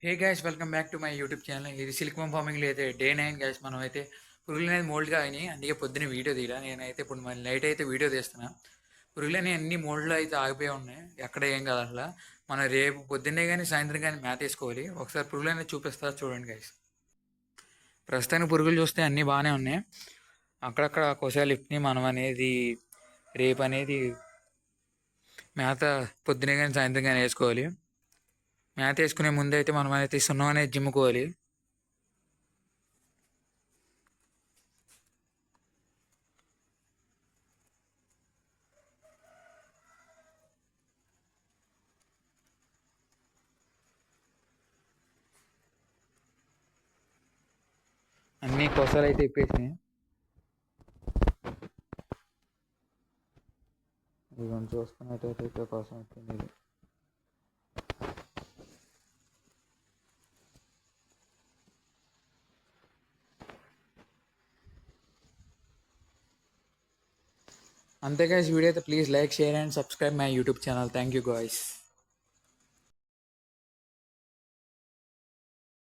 Hey guys, welcome back to my YouTube channel. ఇది సిల్క్వర్మ్ ఫార్మింగ్లో అయితే day 9 guys. మనం అయితే పురుగులు అనేది మోల్డ్గా అయినాయి, అందుకే పొద్దున్న వీడియో తీయలా. నేనైతే ఇప్పుడు మళ్ళీ నైట్ అయితే వీడియో తీస్తున్నా. పురుగులు అనేవి అన్ని మోల్డ్లో అయితే ఆగిపోయి ఉన్నాయి, ఎక్కడ ఏం కాదు అసలు. మనం రేపు పొద్దున్నే కానీ సాయంత్రం కానీ మ్యాథ్ వేసుకోవాలి. ఒకసారి పురుగులు అనేది చూపిస్తా చూడండి గైస్. ప్రస్తుతానికి పురుగులు చూస్తే అన్నీ బాగానే ఉన్నాయి. అక్కడక్కడ కొసాలు లిఫ్ట్ని మనం అనేది రేపు అనేది మేత పొద్దునే కానీ సాయంత్రం కానీ వేసుకోవాలి. మేత వేసుకునే ముందు అయితే మనం అయితే సున్నం అనేది జిమ్ముకోవాలి. అన్ని కొసలు అయితే ఇప్పేసినాయి. ఇదిగోండి, చూసుకున్నట్టయితే కోసం వచ్చింది ఇది. అంతే గైస్, వీడియో అయితే please like, share and subscribe my YouTube channel. Thank you guys.